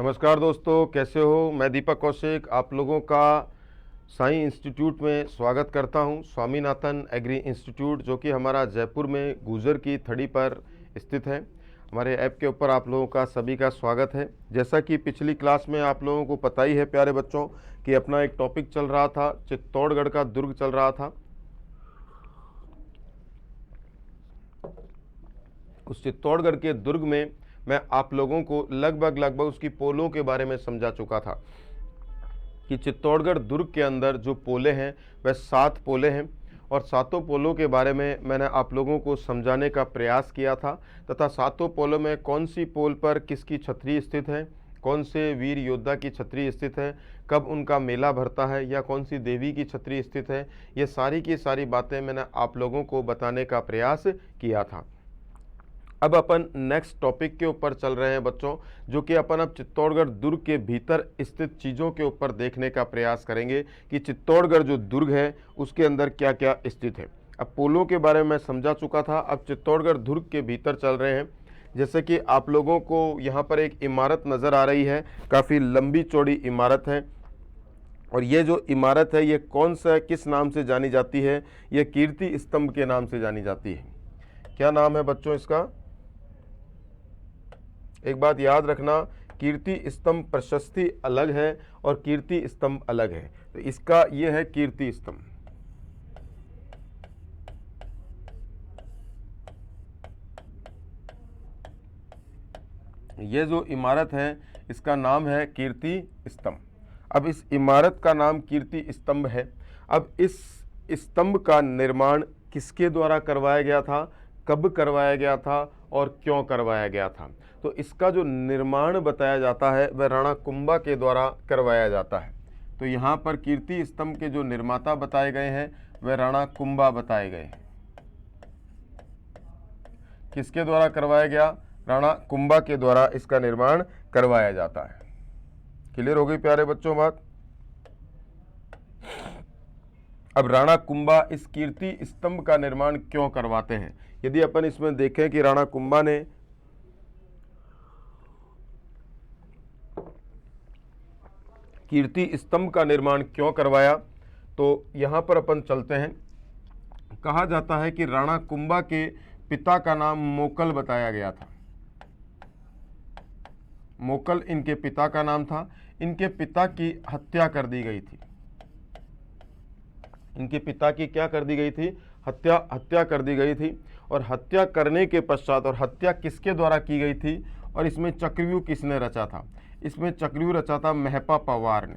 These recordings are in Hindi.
नमस्कार दोस्तों, कैसे हो। मैं दीपक कौशिक आप लोगों का साई इंस्टीट्यूट में स्वागत करता हूं। स्वामीनाथन एग्री इंस्टीट्यूट जो कि हमारा जयपुर में गुजर की थड़ी पर स्थित है। हमारे ऐप के ऊपर आप लोगों का सभी का स्वागत है। जैसा कि पिछली क्लास में आप लोगों को पता ही है प्यारे बच्चों कि अपना एक टॉपिक चल रहा था, चित्तौड़गढ़ का दुर्ग चल रहा था। उस चित्तौड़गढ़ के दुर्ग में मैं आप लोगों को लगभग उसकी पोलों के बारे में समझा चुका था कि चित्तौड़गढ़ दुर्ग के अंदर जो पोले हैं वह 7 पोले हैं और 7 पोलों के बारे में मैंने आप लोगों को समझाने का प्रयास किया था तथा 7 पोलों में कौन सी पोल पर किसकी छतरी स्थित है, कौन से वीर योद्धा की छतरी स्थित है, कब उनका मेला भरता है या कौन सी देवी की छतरी स्थित है। ये सारी की सारी बातें मैंने आप लोगों को बताने का प्रयास किया था। अब अपन नेक्स्ट टॉपिक के ऊपर चल रहे हैं बच्चों, जो कि अपन अब चित्तौड़गढ़ दुर्ग के भीतर स्थित चीज़ों के ऊपर देखने का प्रयास करेंगे कि चित्तौड़गढ़ जो दुर्ग है उसके अंदर क्या क्या स्थित है। अब पोलों के बारे में मैं समझा चुका था, अब चित्तौड़गढ़ दुर्ग के भीतर चल रहे हैं। जैसे कि आप लोगों को यहाँ पर एक इमारत नज़र आ रही है, काफ़ी लंबी चौड़ी इमारत है और ये जो इमारत है ये कौन सा किस नाम से जानी जाती है, ये कीर्ति स्तंभ के नाम से जानी जाती है। क्या नाम है बच्चों इसका? एक बात याद रखना, कीर्ति स्तंभ प्रशस्ति अलग है और कीर्ति स्तंभ अलग है। तो इसका ये है कीर्ति स्तंभ। ये जो इमारत है इसका नाम है कीर्ति स्तंभ। अब इस इमारत का नाम कीर्ति स्तंभ है। अब इस स्तंभ का निर्माण किसके द्वारा करवाया गया था, कब करवाया गया था और क्यों करवाया गया था। तो इसका जो निर्माण बताया जाता है वह राणा कुंभा के द्वारा करवाया जाता है। तो यहाँ पर कीर्ति स्तंभ के जो निर्माता बताए गए हैं वह राणा कुंभा बताए गए हैं। किसके द्वारा करवाया गया? राणा कुंभा के द्वारा इसका निर्माण करवाया जाता है। क्लियर हो गई प्यारे बच्चों बात? अब राणा कुंभा इस कीर्ति स्तंभ का निर्माण क्यों करवाते हैं? यदि अपन इसमें देखें कि राणा कुंभा ने कीर्ति स्तंभ का निर्माण क्यों करवाया, तो यहाँ पर अपन चलते हैं। कहा जाता है कि राणा कुंभा के पिता का नाम मोकल बताया गया था। मोकल इनके पिता का नाम था। इनके पिता की हत्या कर दी गई थी। इनके पिता की क्या कर दी गई थी? हत्या कर दी गई थी। और हत्या करने के पश्चात, और हत्या किसके द्वारा की गई थी और इसमें चक्रव्यूह किसने रचा था? इसमें चक्रव्यूह रचा था मेहपा पवार ने।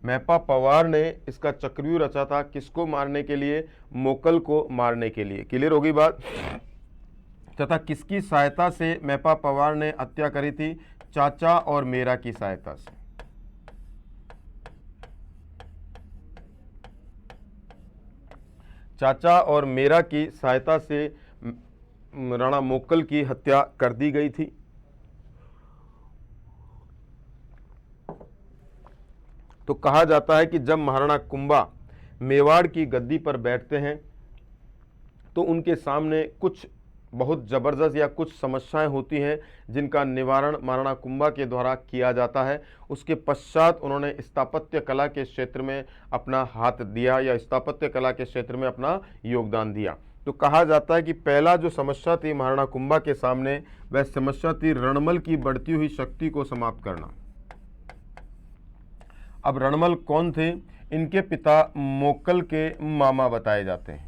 मेहपा पवार ने इसका चक्रव्यूह रचा था। किसको मारने के लिए? मोकल को मारने के लिए। क्लियर होगी बात? तथा किसकी सहायता से मेहपा पवार ने हत्या करी थी? चाचा और मेरा की सहायता से। चाचा और मेरा की सहायता से राणा मोकल की हत्या कर दी गई थी। तो कहा जाता है कि जब महाराणा कुंभा मेवाड़ की गद्दी पर बैठते हैं तो उनके सामने कुछ बहुत ज़बरदस्त या कुछ समस्याएं होती हैं जिनका निवारण महाराणा कुंभा के द्वारा किया जाता है। उसके पश्चात उन्होंने स्थापत्य कला के क्षेत्र में अपना हाथ दिया या स्थापत्य कला के क्षेत्र में अपना योगदान दिया। तो कहा जाता है कि पहला जो समस्या थी महाराणा कुंभा के सामने वह समस्या थी रणमल की बढ़ती हुई शक्ति को समाप्त करना। अब रणमल कौन थे? इनके पिता मोकल के मामा बताए जाते हैं।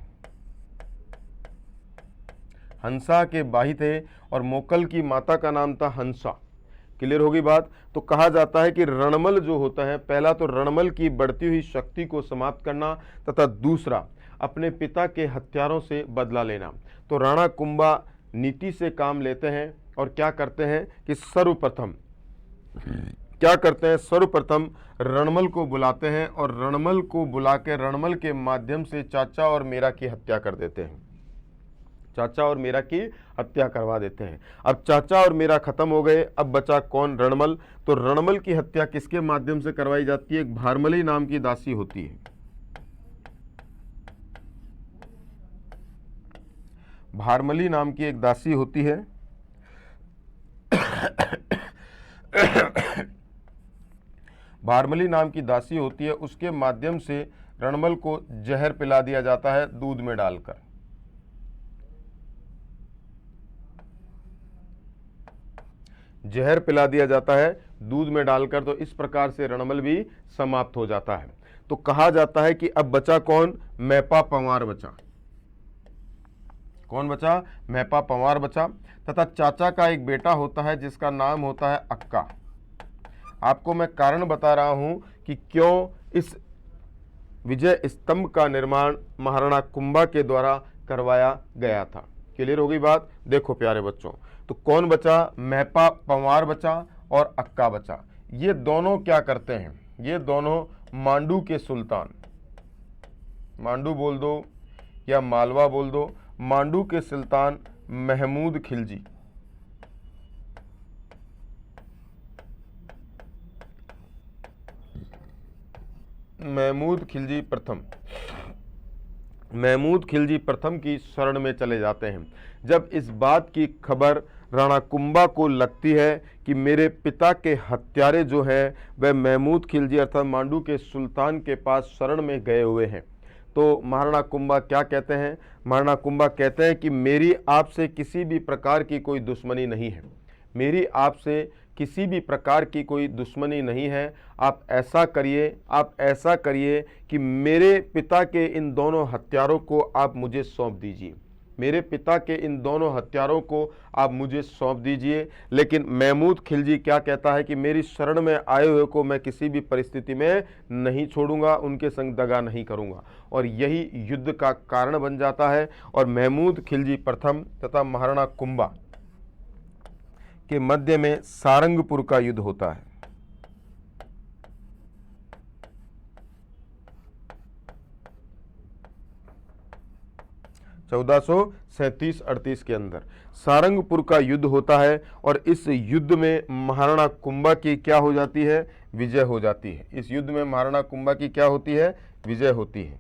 हंसा के भाई थे और मोकल की माता का नाम था हंसा। क्लियर होगी बात? तो कहा जाता है कि रणमल जो होता है, पहला तो रणमल की बढ़ती हुई शक्ति को समाप्त करना तथा दूसरा अपने पिता के हत्यारों से बदला लेना। तो राणा कुंभा नीति से काम लेते हैं और क्या करते हैं कि सर्वप्रथम रणमल को बुलाते हैं और रणमल को बुला के रणमल के माध्यम से चाचा और मेरा की हत्या कर देते हैं। चाचा और मेरा की हत्या करवा देते हैं। अब चाचा और मेरा खत्म हो गए, अब बचा कौन? रणमल। तो रणमल की हत्या किसके माध्यम से करवाई जाती है? एक भारमली नाम की दासी होती है। भारमली नाम की एक दासी होती है। भारमली नाम की दासी होती है, उसके माध्यम से रणमल को जहर पिला दिया जाता है दूध में डालकर। जहर पिला दिया जाता है दूध में डालकर, तो इस प्रकार से रणमल भी समाप्त हो जाता है। तो कहा जाता है कि अब बचा कौन? मैपा पंवार बचा। कौन बचा? मैपा पंवार बचा। तथा चाचा का एक बेटा होता है जिसका नाम होता है अक्का। आपको मैं कारण बता रहा हूं कि क्यों इस विजय स्तंभ का निर्माण महाराणा कुंभा के द्वारा करवाया गया था। क्लियर हो गई बात? देखो प्यारे बच्चों, तो कौन बचा? मैपा पंवार बचा और अक्का बचा। ये दोनों क्या करते हैं? ये दोनों मांडू के सुल्तान, मांडू बोल दो या मालवा बोल दो, मांडू के सुल्तान महमूद खिलजी, महमूद खिलजी प्रथम, महमूद खिलजी प्रथम की शरण में चले जाते हैं। जब इस बात की खबर राणा कुंभा को लगती है कि मेरे पिता के हत्यारे जो हैं वह महमूद खिलजी अर्थात मांडू के सुल्तान के पास शरण में गए हुए हैं, तो महाराणा कुंभा क्या कहते हैं? महाराणा कुंभा कहते हैं कि मेरी आपसे किसी भी प्रकार की कोई दुश्मनी नहीं है, मेरी आपसे किसी भी प्रकार की कोई दुश्मनी नहीं है। आप ऐसा करिए, आप ऐसा करिए कि मेरे पिता के इन दोनों हत्यारों को आप मुझे सौंप दीजिए, मेरे पिता के इन दोनों हत्यारों को आप मुझे सौंप दीजिए। लेकिन महमूद खिलजी क्या कहता है कि मेरी शरण में आए हुए को मैं किसी भी परिस्थिति में नहीं छोड़ूंगा, उनके संग दगा नहीं करूंगा। और यही युद्ध का कारण बन जाता है और महमूद खिलजी प्रथम तथा महाराणा कुंभा के मध्य में सारंगपुर का युद्ध होता है। 1437-38 के अंदर सारंगपुर का युद्ध होता है और इस युद्ध में महाराणा कुंभा की क्या हो जाती है? विजय हो जाती है। इस युद्ध में महाराणा कुंभा की क्या होती है? विजय होती है।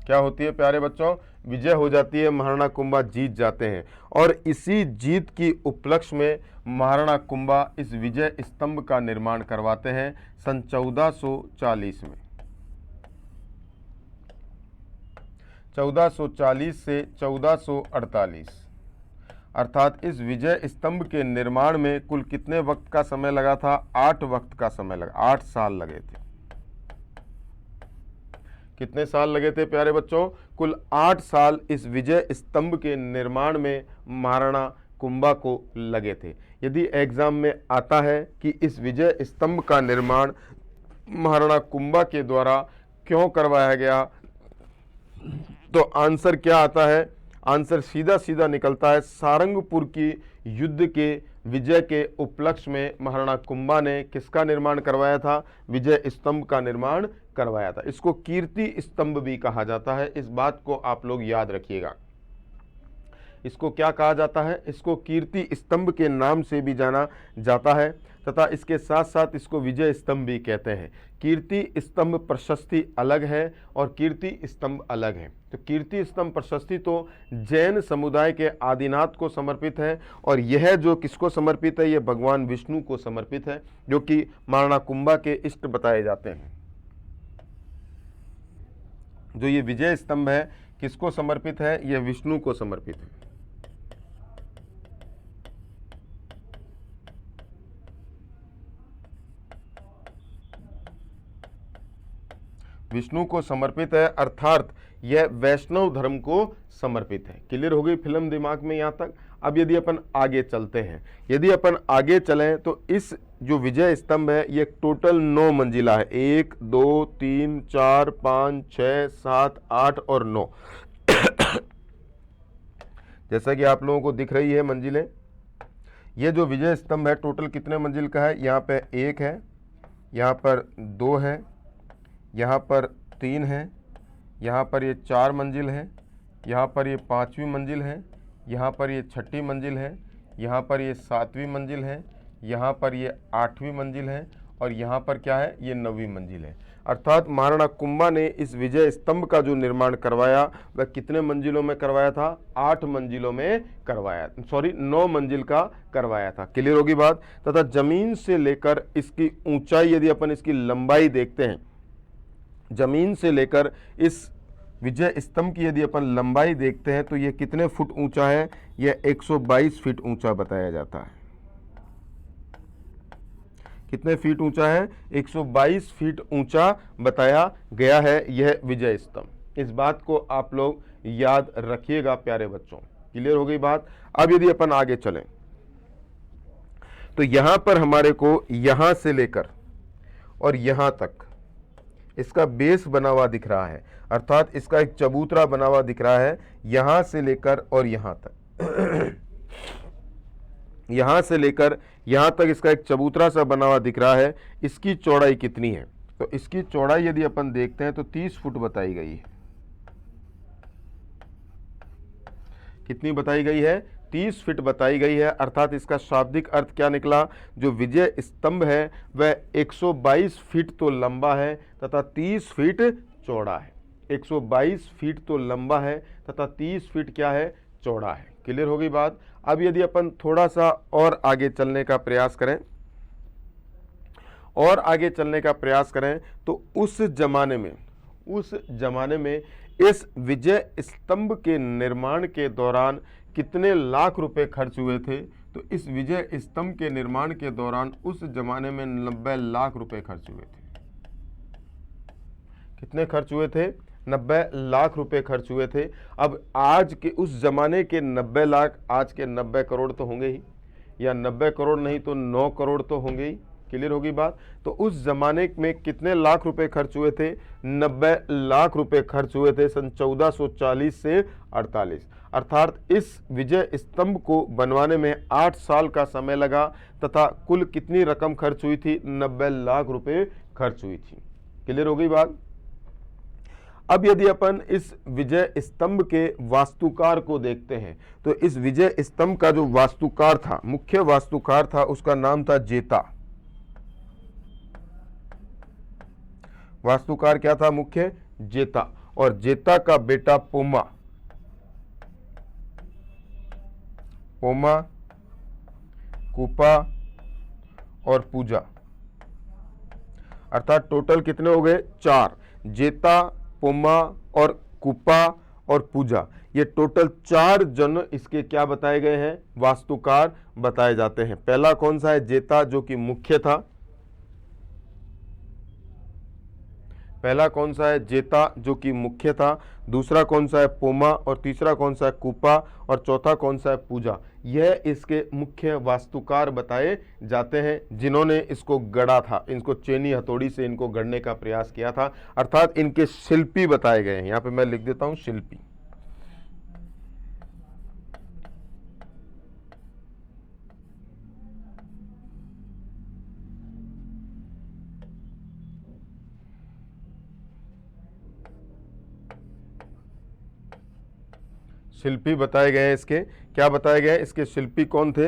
क्या होती है प्यारे बच्चों? विजय हो जाती है, महाराणा कुंभा जीत जाते हैं। और इसी जीत की उपलक्ष्य में महाराणा कुंभा इस विजय स्तंभ का निर्माण करवाते हैं सन 1440 में। 1440 से 1448 अर्थात इस विजय स्तंभ के निर्माण में कुल कितने वक्त का समय लगा था? 8 वक्त का समय लगा, 8 साल लगे थे। कितने साल लगे थे प्यारे बच्चों? कुल 8 साल इस विजय स्तंभ के निर्माण में महाराणा कुंभा को लगे थे। यदि एग्जाम में आता है कि इस विजय स्तंभ का निर्माण महाराणा कुंभा के द्वारा क्यों करवाया गया, तो आंसर क्या आता है? आंसर सीधा सीधा निकलता है, सारंगपुर की युद्ध के विजय के उपलक्ष्य में महाराणा कुंभा ने किसका निर्माण करवाया था? विजय स्तंभ का निर्माण करवाया था। इसको कीर्ति स्तंभ भी कहा जाता है, इस बात को आप लोग याद रखिएगा। इसको क्या कहा जाता है? इसको कीर्ति स्तंभ के नाम से भी जाना जाता है तथा इसके साथ साथ इसको विजय स्तंभ भी कहते हैं। कीर्ति स्तंभ प्रशस्ति अलग है और कीर्ति स्तंभ अलग है। तो कीर्ति स्तंभ प्रशस्ति तो जैन समुदाय के आदिनाथ को समर्पित है और यह जो किसको समर्पित है? यह भगवान विष्णु को समर्पित है, जो कि महाराणा कुंभा के इष्ट बताए जाते हैं। जो ये विजय स्तंभ है किसको समर्पित है? यह विष्णु को समर्पित है। विष्णु को समर्पित है अर्थात यह वैष्णव धर्म को समर्पित है। क्लियर हो गई फिल्म दिमाग में यहाँ तक? अब यदि अपन आगे चलते हैं, यदि अपन आगे चलें तो इस जो विजय स्तंभ है ये टोटल 9 मंजिला है। 1 2 3 4 5 6 7 8 और 9 जैसा कि आप लोगों को दिख रही है मंजिलें। ये जो विजय स्तंभ है टोटल कितने मंजिल का है? यहाँ पे 1 है, यहाँ पर 2 है, यहाँ पर 3 है, यहाँ पर ये 4 मंजिल है, यहाँ पर ये 5वीं मंजिल है, यहाँ पर ये 6ठी मंजिल है, यहाँ पर ये 7वीं मंजिल है, यहाँ पर ये 8वीं मंजिल है और यहाँ पर क्या है? ये 9वीं मंजिल है। अर्थात महाराणा कुंभा ने इस विजय स्तंभ का जो निर्माण करवाया वह कितने मंजिलों में करवाया था? 8 मंजिलों में करवाया, 9 मंजिल का करवाया था। क्लियर होगी बात। तथा जमीन से लेकर इसकी ऊंचाई, यदि अपन इसकी लंबाई देखते हैं, जमीन से लेकर इस विजय स्तंभ की यदि अपन लंबाई देखते हैं तो यह कितने फुट ऊंचा है? यह 122 फीट ऊंचा बताया जाता है। कितने फीट ऊंचा है? 122 फीट ऊंचा बताया गया है यह विजय स्तंभ। इस बात को आप लोग याद रखिएगा प्यारे बच्चों। क्लियर हो गई बात। अब यदि अपन आगे चलें तो यहां पर हमारे को यहां से लेकर और यहां तक इसका बेस बना हुआ दिख रहा है, अर्थात इसका एक चबूतरा बना हुआ दिख रहा है यहां से लेकर और यहां तक। यहां से लेकर यहां तक इसका एक चबूतरा सा बना हुआ दिख रहा है। इसकी चौड़ाई कितनी है? तो इसकी चौड़ाई यदि अपन देखते हैं तो 30 फुट बताई गई है। कितनी बताई गई है? 30 फीट बताई गई है। अर्थात इसका शाब्दिक अर्थ क्या निकला? जो विजय स्तंभ है वह 122 फीट तो लंबा है तथा 30 फीट चौड़ा है। 122 फीट तो लंबा है तथा 30 फीट क्या है? चौड़ा है। क्लियर हो गई बात। अब यदि अपन थोड़ा सा और आगे चलने का प्रयास करें तो उस जमाने में इस विजय स्तंभ के निर्माण के दौरान कितने लाख रुपए खर्च हुए थे? तो इस विजय स्तंभ के निर्माण के दौरान उस जमाने में 90 लाख रुपए खर्च हुए थे। कितने खर्च हुए थे? 90 लाख रुपए खर्च हुए थे। अब आज के उस जमाने के 90 लाख आज के 90 करोड़ तो होंगे ही, या 90 करोड़ नहीं तो 9 करोड़ तो होंगे ही। क्लियर होगी बात। तो उस जमाने में कितने लाख रुपए खर्च हुए थे? 90 लाख रुपए खर्च हुए थे सन 1440 से 48। अर्थात इस विजय स्तंभ को बनवाने में 8 साल का समय लगा तथा कुल कितनी रकम खर्च हुई थी? 90 लाख रुपए खर्च हुई थी। क्लियर हो गई बात। अब यदि अपन इस विजय स्तंभ के वास्तुकार को देखते हैं तो इस विजय स्तंभ का जो वास्तुकार था, मुख्य वास्तुकार था, उसका नाम था जेता। वास्तुकार क्या था? मुख्य जेता। और जेता का बेटा पोमा, कुपा और पूजा, अर्थात टोटल कितने हो गए? 4। जेता, पोमा और कुपा और पूजा, ये टोटल 4 जन इसके क्या बताए गए हैं? वास्तुकार बताए जाते हैं। पहला कौन सा है? जेता, जो कि मुख्य था। पहला कौन सा है? जेता, जो कि मुख्य था। दूसरा कौन सा है? पोमा। और तीसरा कौन सा है? कुपा। और चौथा कौन सा है? पूजा। यह इसके मुख्य वास्तुकार बताए जाते हैं जिन्होंने इसको गढ़ा था। इनको चेनी हथौड़ी से इनको गढ़ने का प्रयास किया था, अर्थात इनके शिल्पी बताए गए हैं। यहां पे मैं लिख देता हूं शिल्पी। शिल्पी बताए गए हैं। इसके क्या बताए गए? इसके शिल्पी कौन थे?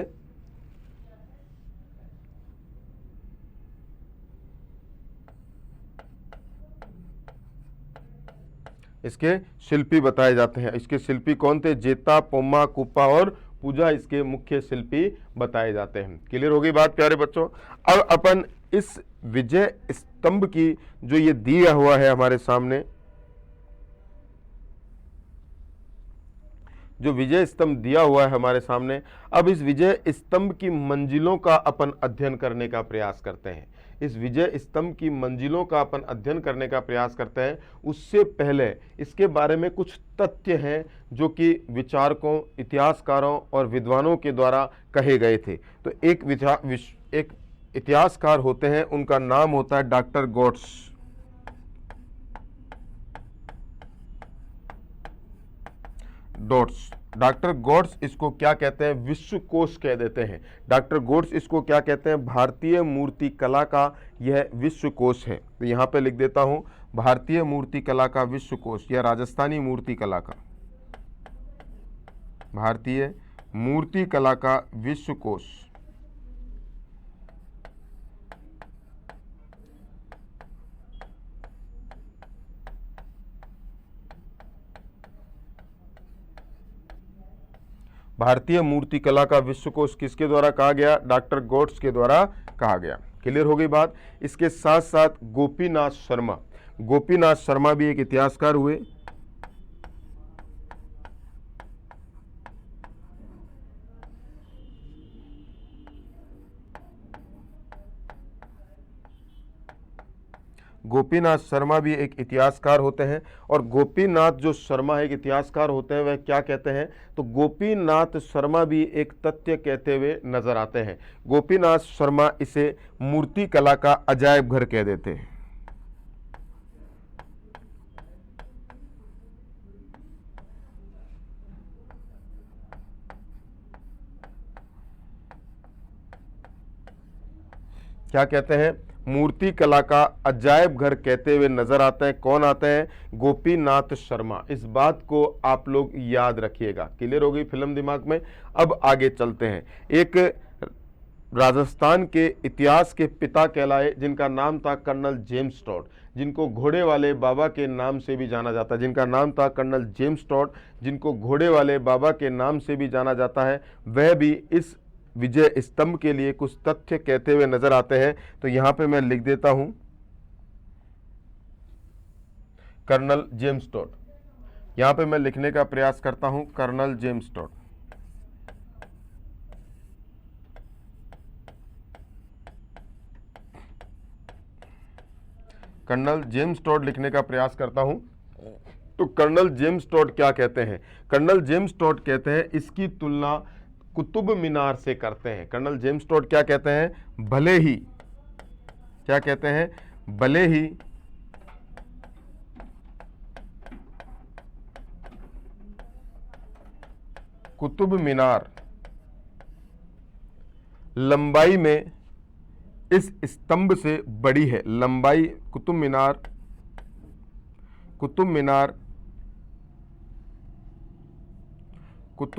इसके शिल्पी बताए जाते हैं। इसके शिल्पी कौन थे? जेता, पोमा, कुपा और पूजा इसके मुख्य शिल्पी बताए जाते हैं। क्लियर हो गई बात प्यारे बच्चों। अब अपन इस विजय स्तंभ की जो ये दिया हुआ है हमारे सामने, जो विजय स्तंभ दिया हुआ है हमारे सामने, अब इस विजय स्तंभ की मंजिलों का अपन अध्ययन करने का प्रयास करते हैं। इस विजय स्तंभ की मंजिलों का अपन अध्ययन करने का प्रयास करते हैं। उससे पहले इसके बारे में कुछ तथ्य हैं जो कि विचारकों, इतिहासकारों और विद्वानों के द्वारा कहे गए थे। तो एक इतिहासकार होते हैं, उनका नाम होता है डॉक्टर गोट्स। डॉक्टर गोट्स इसको क्या कहते हैं? विश्वकोश कह देते हैं। डॉक्टर गोट्स इसको क्या कहते हैं? भारतीय मूर्ति कला का यह विश्वकोश है। तो यहाँ पे लिख देता हूँ भारतीय मूर्ति कला का विश्वकोश या राजस्थानी मूर्ति कला का, भारतीय मूर्ति कला का विश्वकोश। भारतीय मूर्तिकला का विश्वकोश किसके द्वारा कहा गया? डॉक्टर गोट्स के द्वारा कहा गया। क्लियर हो गई बात। इसके साथ साथ गोपीनाथ शर्मा, गोपीनाथ शर्मा भी एक इतिहासकार हुए। गोपीनाथ शर्मा भी एक इतिहासकार होते हैं। और गोपीनाथ जो शर्मा एक इतिहासकार होते हैं, वह क्या कहते हैं? तो गोपीनाथ शर्मा भी एक तथ्य कहते हुए नजर आते हैं। गोपीनाथ शर्मा इसे मूर्ति कला का अजायब घर कह देते हैं। क्या कहते हैं? मूर्ति कला का अजायब घर कहते हुए नजर आते हैं। कौन आते हैं? गोपीनाथ शर्मा। इस बात को आप लोग याद रखिएगा। क्लियर हो गई फिल्म दिमाग में। अब आगे चलते हैं। एक राजस्थान के इतिहास के पिता कहलाए, जिनका नाम था कर्नल जेम्स टॉड, जिनको घोड़े वाले बाबा के नाम से भी जाना जाता है, जिनका नाम था कर्नल जेम्स टॉड, जिनको घोड़े वाले बाबा के नाम से भी जाना जाता है, वह भी इस विजय स्तंभ के लिए कुछ तथ्य कहते हुए नजर आते हैं। तो यहां पे मैं लिख देता हूं कर्नल जेम्स टॉड। यहां पे मैं लिखने का प्रयास करता हूं colonel James Tod. Colonel James Tod लिखने का प्रयास करता हूं। तो कर्नल जेम्स टॉड क्या कहते हैं? कर्नल जेम्स टॉड कहते हैं इसकी तुलना कुतुब मीनार से करते हैं। कर्नल जेम्स टॉड क्या कहते हैं? भले ही, क्या कहते हैं? भले ही कुतुब मीनार लंबाई में इस स्तंभ से बड़ी है। लंबाई कुतुब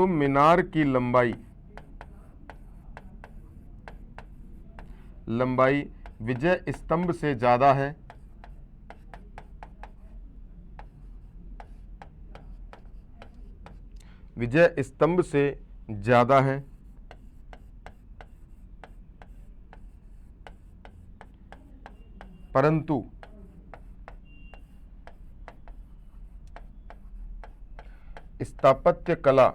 मीनार की लंबाई विजय स्तंभ से ज्यादा है। विजय स्तंभ से ज्यादा है। परंतु स्थापत्य कला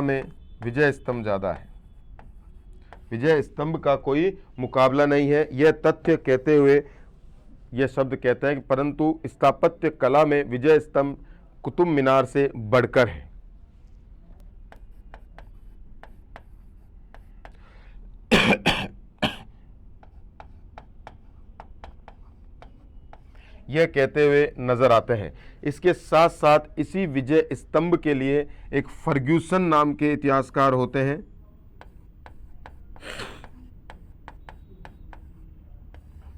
में विजय स्तंभ ज्यादा है। विजय स्तंभ का कोई मुकाबला नहीं है। यह तथ्य कहते हुए यह शब्द कहते हैं कि परंतु स्थापत्य कला में विजय स्तंभ कुतुब मीनार से बढ़कर है। यह कहते हुए नजर आते हैं। इसके साथ साथ इसी विजय स्तंभ के लिए एक फर्ग्यूसन नाम के इतिहासकार होते हैं।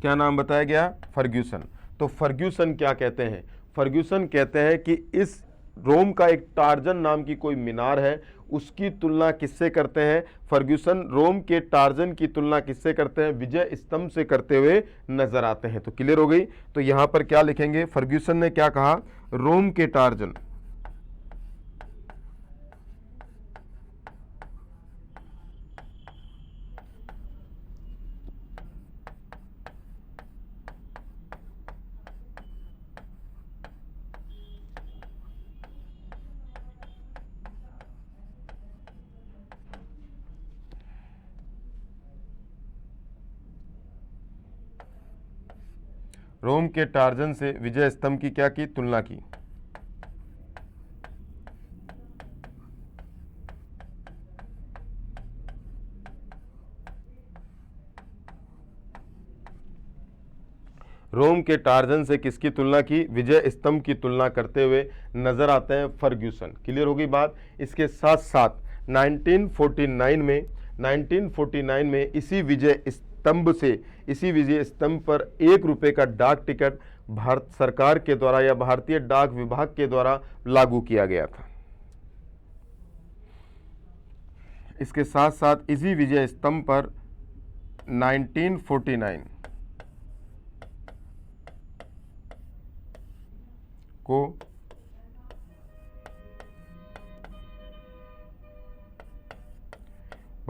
क्या नाम बताया गया? फर्ग्यूसन। तो फर्ग्यूसन क्या कहते हैं? फर्ग्यूसन कहते हैं कि इस रोम का एक टार्जन नाम की कोई मीनार है, उसकी तुलना किससे करते हैं? फर्ग्यूसन रोम के टार्जन की तुलना किससे करते हैं? विजय स्तंभ से करते हुए नजर आते हैं। तो क्लियर हो गई। तो यहां पर क्या लिखेंगे? फर्ग्यूसन ने क्या कहा? रोम के टार्जन रोम के टार्जन से विजय स्तंभ की क्या की? तुलना की। रोम के टार्जन से किसकी तुलना की? विजय स्तंभ की तुलना करते हुए नजर आते हैं फर्ग्यूसन। क्लियर होगी बात। इसके साथ साथ 1949 में इसी विजय स्तंभ पर 1 रुपए का डाक टिकट भारत सरकार के द्वारा या भारतीय डाक विभाग के द्वारा लागू किया गया था। इसके साथ साथ इसी विजय स्तंभ पर 1949 को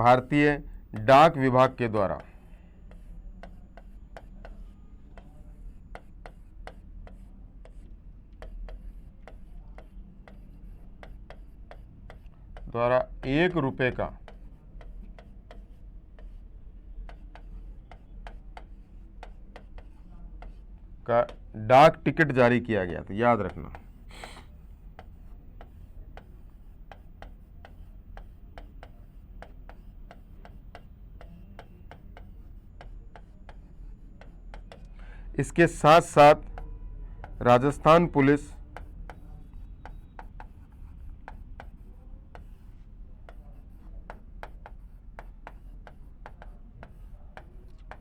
भारतीय डाक विभाग के द्वारा ₹1 का डाक टिकट जारी किया गया था, याद रखना। इसके साथ साथ राजस्थान पुलिस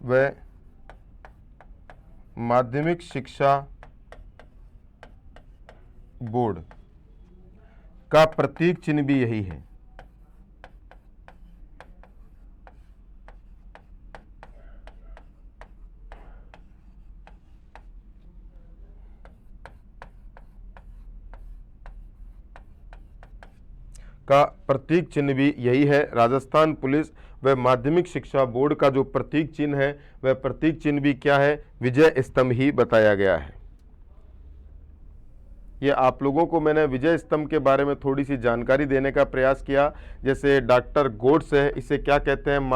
व माध्यमिक शिक्षा बोर्ड का प्रतीक चिन्ह भी यही है। का प्रतीक चिन्ह भी यही है। राजस्थान पुलिस व माध्यमिक शिक्षा बोर्ड का जो प्रतीक चिन्ह है वह प्रतीक चिन्ह भी क्या है, विजय स्तंभ ही बताया गया है। ये आप लोगों को मैंने विजय स्तंभ के बारे में थोड़ी सी जानकारी देने का प्रयास किया। जैसे डॉक्टर गोड्स है, इसे क्या कहते हैं,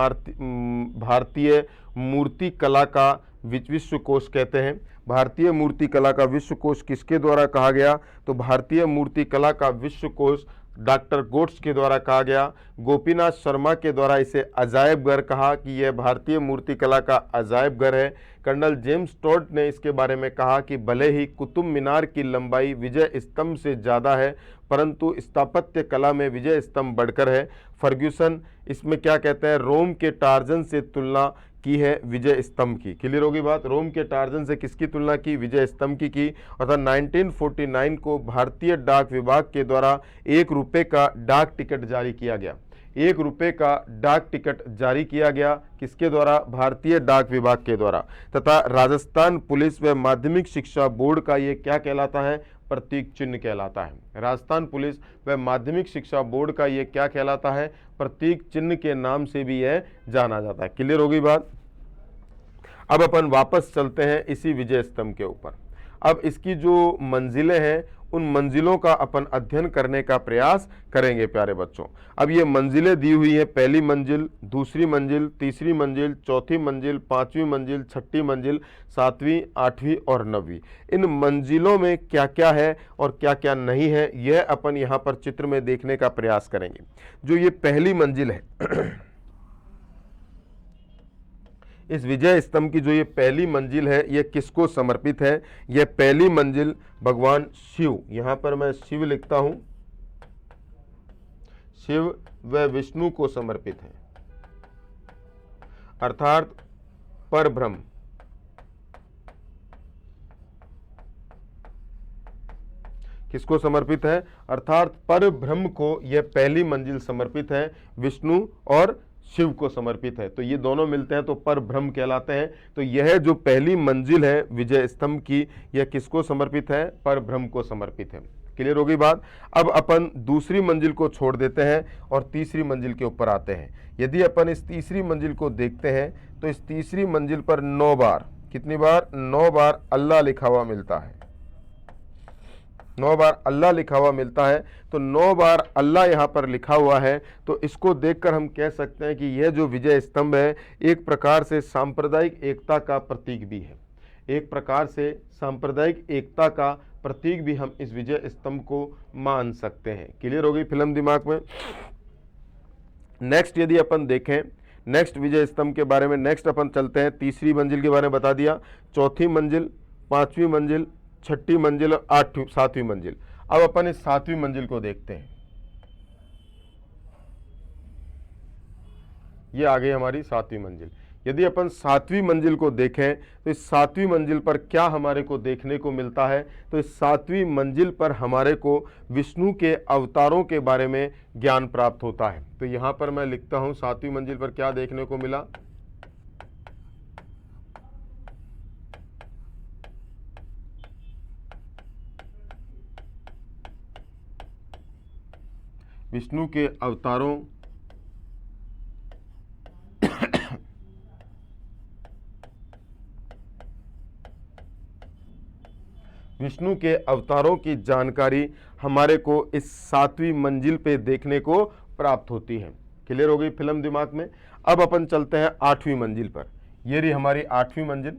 भारतीय मूर्ति कला का विश्व कोश कहते हैं। भारतीय मूर्ति कला का विश्व कोश किसके द्वारा कहा गया, तो भारतीय मूर्ति कला का विश्व कोश डॉक्टर गोड्स के द्वारा कहा गया। गोपीनाथ शर्मा के द्वारा इसे अजायब घर कहा कि यह भारतीय मूर्ति कला का अजायब घर है। कर्नल जेम्स टॉड ने इसके बारे में कहा कि भले ही कुतुब मीनार की लंबाई विजय स्तंभ से ज़्यादा है, परंतु स्थापत्य कला में विजय स्तंभ बढ़कर है। फर्ग्यूसन इसमें क्या कहते हैं, रोम के टार्जन से तुलना की है विजय स्तंभ की। क्लियर होगी बात, रोम के टार्जन से किसकी तुलना की, विजय स्तंभ की। अर्थात 1949 को भारतीय डाक विभाग के द्वारा ₹1 का डाक टिकट जारी किया गया। ₹1 का डाक टिकट जारी किया गया, किसके द्वारा, भारतीय डाक विभाग के द्वारा। तथा राजस्थान पुलिस व माध्यमिक शिक्षा बोर्ड का ये क्या कहलाता है, प्रतीक चिन्ह कहलाता है। राजस्थान पुलिस व माध्यमिक शिक्षा बोर्ड का ये क्या कहलाता है, प्रतीक चिन्ह के नाम से भी यह जाना जाता है। क्लियर होगी बात। अब अपन वापस चलते हैं इसी विजय स्तंभ के ऊपर। अब इसकी जो मंजिलें हैं उन मंजिलों का अपन अध्ययन करने का प्रयास करेंगे प्यारे बच्चों। अब ये मंजिलें दी हुई है, पहली मंजिल, दूसरी मंजिल, तीसरी मंजिल, चौथी मंजिल, पांचवी मंजिल, छठी मंजिल, सातवीं, आठवीं और नवीं। इन मंजिलों में क्या क्या है और क्या क्या नहीं है, यह अपन यहाँ पर चित्र में देखने का प्रयास करेंगे। जो ये पहली मंजिल है इस विजय स्तंभ की जो ये पहली मंजिल है ये किसको समर्पित है, ये पहली मंजिल भगवान शिव, यहां पर मैं शिव लिखता हूं, शिव व विष्णु को समर्पित है। अर्थात परब्रह्म, किसको समर्पित है, अर्थात परब्रह्म को यह पहली मंजिल समर्पित है, विष्णु और शिव को समर्पित है। तो ये दोनों मिलते हैं तो परब्रह्म कहलाते हैं। तो यह जो पहली मंजिल है विजय स्तंभ की, यह किसको समर्पित है, परब्रह्म को समर्पित है। क्लियर होगी बात। अब अपन दूसरी मंजिल को छोड़ देते हैं और तीसरी मंजिल के ऊपर आते हैं। यदि अपन इस तीसरी मंजिल को देखते हैं तो इस तीसरी मंजिल पर 9 बार, कितनी बार, 9 बार अल्लाह लिखा हुआ मिलता है। 9 बार अल्लाह लिखा हुआ मिलता है। तो 9 बार अल्लाह यहाँ पर लिखा हुआ है, तो इसको देखकर हम कह सकते हैं कि यह जो विजय स्तंभ है एक प्रकार से सांप्रदायिक एकता का प्रतीक भी है। एक प्रकार से सांप्रदायिक एकता का प्रतीक भी हम इस विजय स्तंभ को मान सकते हैं। क्लियर हो गई फिल्म दिमाग में। नेक्स्ट यदि अपन देखें, नेक्स्ट विजय स्तंभ के बारे में नेक्स्ट अपन चलते हैं। तीसरी मंजिल के बारे में बता दिया, चौथी मंजिल, पांचवी मंजिल, छठी मंजिल और आठवीं, सातवीं मंजिल। अब अपन इस सातवीं मंजिल को देखते हैं। ये आ गई हमारी सातवीं मंजिल। यदि अपन सातवीं मंजिल को देखें तो इस सातवीं मंजिल पर क्या हमारे को देखने को मिलता है, तो इस सातवीं मंजिल पर हमारे को विष्णु के अवतारों के बारे में ज्ञान प्राप्त होता है। तो यहां पर मैं लिखता हूं सातवीं मंजिल पर क्या देखने को मिला, विष्णु के अवतारों विष्णु के अवतारों की जानकारी हमारे को इस 7वीं मंजिल पे देखने को प्राप्त होती है। क्लियर हो गई फिल्म दिमाग में। अब अपन चलते हैं 8वीं मंजिल पर। ये रही हमारी 8वीं मंजिल।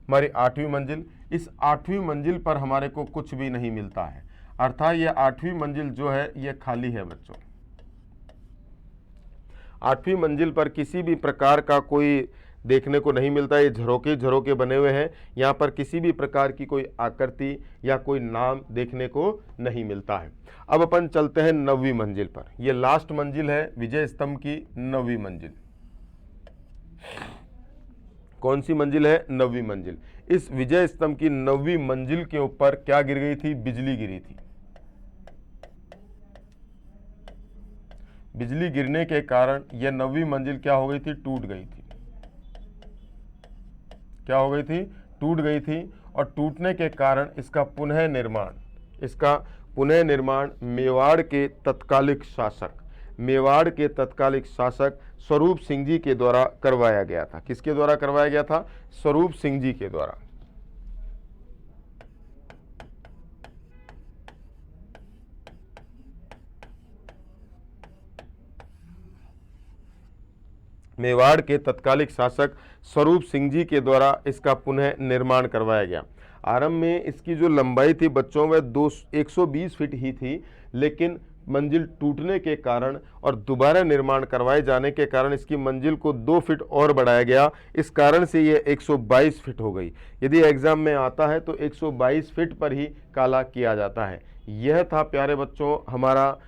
हमारी 8वीं मंजिल, इस 8वीं मंजिल पर हमारे को कुछ भी नहीं मिलता है, अर्थात ये 8वीं मंजिल जो है ये खाली है बच्चों। 8वीं मंजिल पर किसी भी प्रकार का कोई देखने को नहीं मिलता। ये झरोके झरोके बने हुए हैं, यहाँ पर किसी भी प्रकार की कोई आकृति या कोई नाम देखने को नहीं मिलता है। अब अपन चलते हैं 9वीं मंजिल पर। ये लास्ट मंजिल है विजय स्तंभ की 9वीं मंजिल। कौन सी मंजिल है? 9वीं मंजिल। इस विजय स्तंभ की 9वीं मंजिल के ऊपर क्या गिर गई थी? बिजली गिरी थी। बिजली गिरने के कारण यह 9वीं मंजिल क्या हो गई थी? टूट गई थी। क्या हो गई थी? टूट गई थी। और टूटने के कारण इसका पुनः निर्माण मेवाड़ के तत्कालिक शासक स्वरूप सिंह जी के द्वारा करवाया गया था। किसके द्वारा करवाया गया था? स्वरूप सिंह जी के द्वारा। मेवाड़ के तत्कालिक शासक स्वरूप सिंह जी के द्वारा इसका पुनः निर्माण करवाया गया। आरंभ में इसकी जो लंबाई थी बच्चों वह 120 फीट ही थी, लेकिन मंजिल टूटने के कारण और दोबारा निर्माण करवाए जाने के कारण इसकी मंजिल को 2 फीट और बढ़ाया गया। इस कारण से ये 122 फीट हो गई। यदि एग्जाम में आता है तो 122 फीट पर ही काला किया जाता है। यह था प्यारे बच्चों हमारा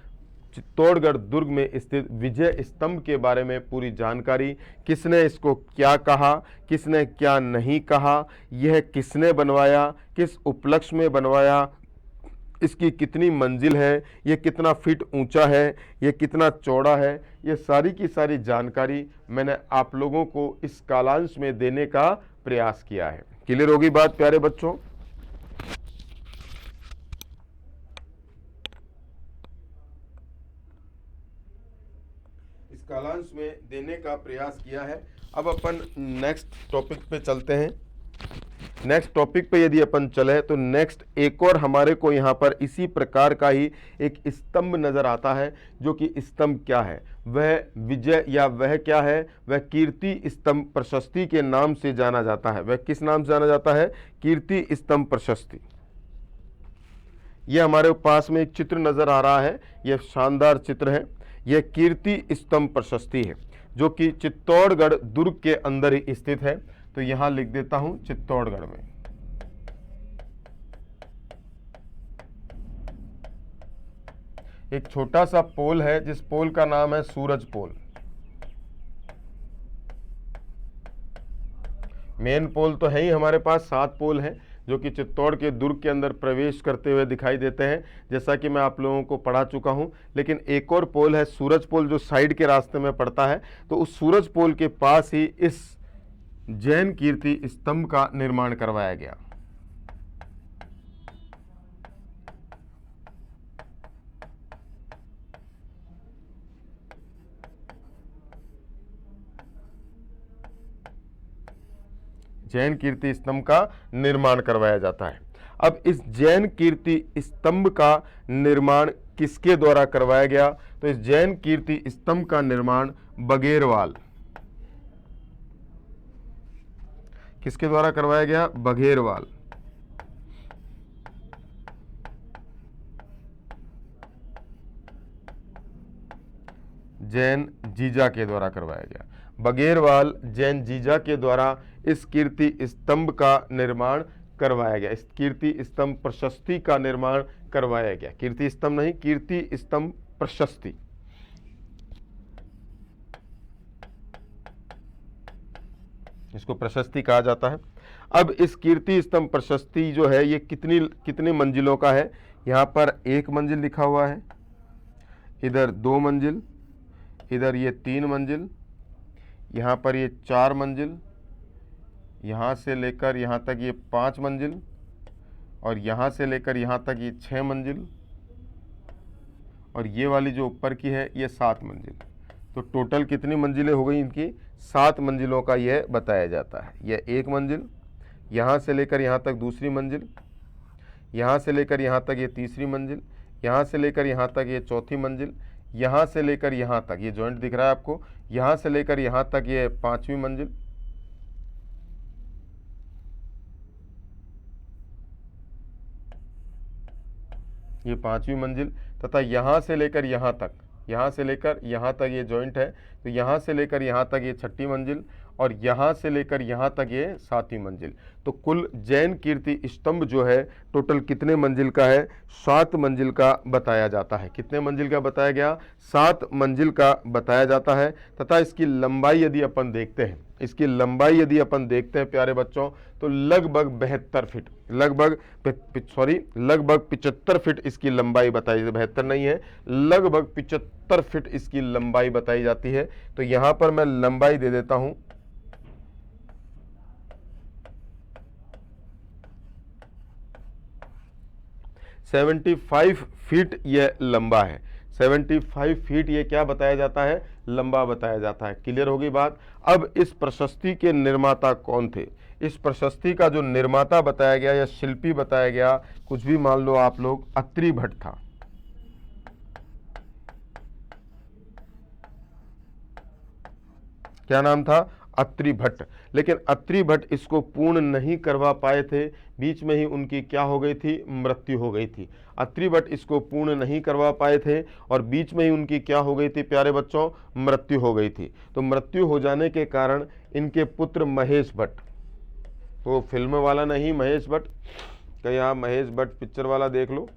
चित्तौड़गढ़ दुर्ग में स्थित विजय स्तंभ के बारे में पूरी जानकारी। किसने इसको क्या कहा, किसने क्या नहीं कहा, यह किसने बनवाया, किस उपलक्ष्य में बनवाया, इसकी कितनी मंजिल है, ये कितना फीट ऊंचा है, ये कितना चौड़ा है, ये सारी की सारी जानकारी मैंने आप लोगों को इस कालांश में देने का प्रयास किया है। क्लियर होगी बात प्यारे बच्चों? इस कालांश में देने का प्रयास किया है। अब अपन नेक्स्ट टॉपिक पे चलते हैं। नेक्स्ट टॉपिक पे यदि अपन चले तो नेक्स्ट एक और हमारे को यहाँ पर इसी प्रकार का ही एक स्तंभ नजर आता है, जो कि स्तंभ क्या है? वह विजय या वह क्या है? वह कीर्ति स्तंभ प्रशस्ति के नाम से जाना जाता है। वह किस नाम से जाना जाता है? कीर्ति स्तंभ प्रशस्ति। यह हमारे पास में एक चित्र नजर आ रहा है, यह शानदार चित्र है। यह कीर्ति स्तंभ प्रशस्ति है, जो कि चित्तौड़गढ़ दुर्ग के अंदर ही स्थित है। तो यहां लिख देता हूं चित्तौड़गढ़ में। एक छोटा सा पोल है जिस पोल का नाम है सूरज पोल। मेन पोल तो है ही, हमारे पास 7 पोल हैं जो कि चित्तौड़ के दुर्ग के अंदर प्रवेश करते हुए दिखाई देते हैं, जैसा कि मैं आप लोगों को पढ़ा चुका हूं। लेकिन एक और पोल है सूरज पोल, जो साइड के रास्ते में पड़ता है। तो उस सूरज पोल के पास ही इस जैन कीर्ति स्तंभ का निर्माण करवाया गया। जैन कीर्ति स्तंभ का निर्माण करवाया जाता है। अब इस जैन कीर्ति स्तंभ का निर्माण किसके द्वारा करवाया गया? तो इस जैन कीर्ति स्तंभ का निर्माण बघेरवाल, किसके द्वारा करवाया गया? बघेरवाल। जैन जीजा के द्वारा करवाया गया। बघेरवाल जैन जीजा के द्वारा इस कीर्ति स्तंभ का निर्माण करवाया गया। इस कीर्ति स्तंभ प्रशस्ति का निर्माण करवाया गया। कीर्ति स्तंभ नहीं, कीर्ति स्तंभ प्रशस्ति। इसको प्रशस्ति कहा जाता है। अब इस कीर्ति स्तंभ प्रशस्ति जो है ये कितनी मंजिलों का है? यहाँ पर 1 मंजिल लिखा हुआ है, इधर 2 मंजिल, इधर ये 3 मंजिल, यहाँ पर ये 4 मंजिल, यहाँ से लेकर यहाँ तक ये 5 मंजिल, और यहाँ से लेकर यहाँ तक ये 6 मंजिल, और ये वाली जो ऊपर की है ये 7 मंजिल। तो टोटल कितनी मंजिलें हो गई इनकी? 7 मंजिलों का यह बताया जाता है। यह एक मंजिल, यहाँ से लेकर यहाँ तक दूसरी मंजिल, यहाँ से लेकर यहाँ तक ये तीसरी मंजिल, यहाँ से लेकर यहाँ तक ये चौथी मंजिल, यहाँ से लेकर यहाँ तक ये जॉइंट दिख रहा है आपको, यहाँ से लेकर यहाँ तक ये 5वीं मंजिल, ये 5वीं मंजिल, तथा यहाँ से लेकर यहाँ तक, यहाँ से लेकर यहाँ तक ये जॉइंट है, तो यहाँ से लेकर यहाँ तक ये 6ठी मंजिल, और यहाँ से लेकर यहाँ तक ये 7वीं मंजिल। तो कुल जैन कीर्ति स्तंभ जो है टोटल कितने मंजिल का है? 7 मंजिल का बताया जाता है। कितने मंजिल का बताया गया? 7 मंजिल का बताया जाता है। तथा इसकी लंबाई यदि अपन देखते हैं, इसकी लंबाई यदि अपन देखते हैं प्यारे बच्चों, तो लगभग 72 फीट, लगभग 75 फीट इसकी लंबाई बताई, 72 नहीं है, लगभग 75 फीट इसकी लंबाई बताई जाती है। तो यहाँ पर मैं लंबाई दे देता हूँ 75 फीट यह लंबा है। 75 फीट ये क्या बताया जाता है? लंबा बताया जाता है। क्लियर होगी बात? अब इस प्रशस्ति के निर्माता कौन थे? इस प्रशस्ति का जो निर्माता बताया गया या शिल्पी बताया गया, कुछ भी मान लो आप लोग, अत्रि भट्ट था। क्या नाम था? अत्रि भट्ट। लेकिन अत्रि भट्ट इसको पूर्ण नहीं करवा पाए थे, बीच में ही उनकी क्या हो गई थी? मृत्यु हो गई थी। अत्रि भट्ट इसको पूर्ण नहीं करवा पाए थे और बीच में ही उनकी क्या हो गई थी प्यारे बच्चों? मृत्यु हो गई थी। तो मृत्यु हो जाने के कारण इनके पुत्र महेश भट्ट, तो फिल्म वाला नहीं महेश भट्ट, कहीं आप महेश भट्ट पिक्चर वाला देख लो,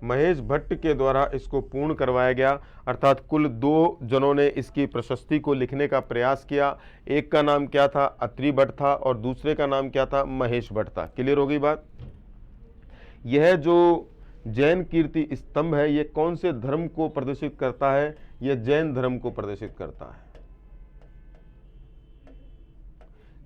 महेश भट्ट के द्वारा इसको पूर्ण करवाया गया। अर्थात कुल 2 जनों ने इसकी प्रशस्ति को लिखने का प्रयास किया। एक का नाम क्या था? अत्रि भट्ट था, और दूसरे का नाम क्या था? महेश भट्ट था। क्लियर होगी बात? यह जो जैन कीर्ति स्तंभ है, यह कौन से धर्म को प्रदर्शित करता है? यह जैन धर्म को प्रदर्शित करता है,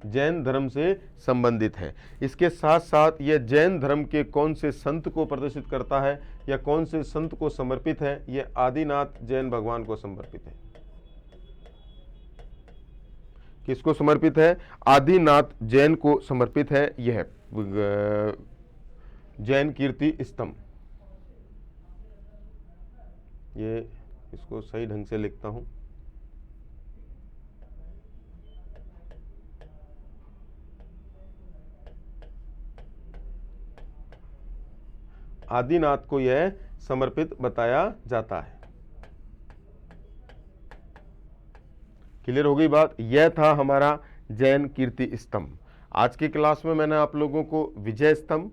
जैन धर्म से संबंधित है। इसके साथ साथ यह जैन धर्म के कौन से संत को प्रदर्शित करता है या कौन से संत को समर्पित है? यह आदिनाथ जैन भगवान को समर्पित है। किसको समर्पित है? आदिनाथ जैन को समर्पित है यह जैन कीर्ति स्तंभ। ये इसको सही ढंग से लिखता हूं, आदिनाथ को यह समर्पित बताया जाता है। क्लियर हो गई बात? यह था हमारा जैन कीर्ति स्तंभ। आज की क्लास में मैंने आप लोगों को विजय स्तंभ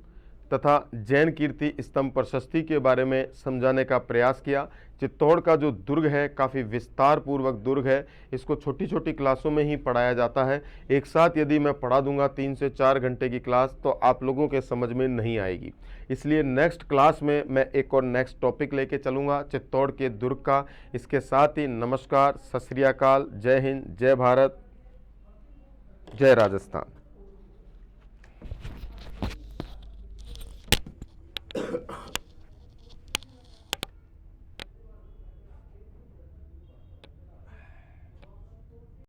तथा जैन कीर्ति स्तंभ प्रशस्ति के बारे में समझाने का प्रयास किया। चित्तौड़ का जो दुर्ग है काफ़ी विस्तार पूर्वक दुर्ग है, इसको छोटी छोटी क्लासों में ही पढ़ाया जाता है। एक साथ यदि मैं पढ़ा दूंगा 3 से 4 घंटे की क्लास, तो आप लोगों के समझ में नहीं आएगी। इसलिए नेक्स्ट क्लास में मैं एक और नेक्स्ट टॉपिक लेके चलूँगा चित्तौड़ के दुर्ग का। इसके साथ ही नमस्कार, सत श्री अकाल, जय हिंद, जय भारत, जय राजस्थान।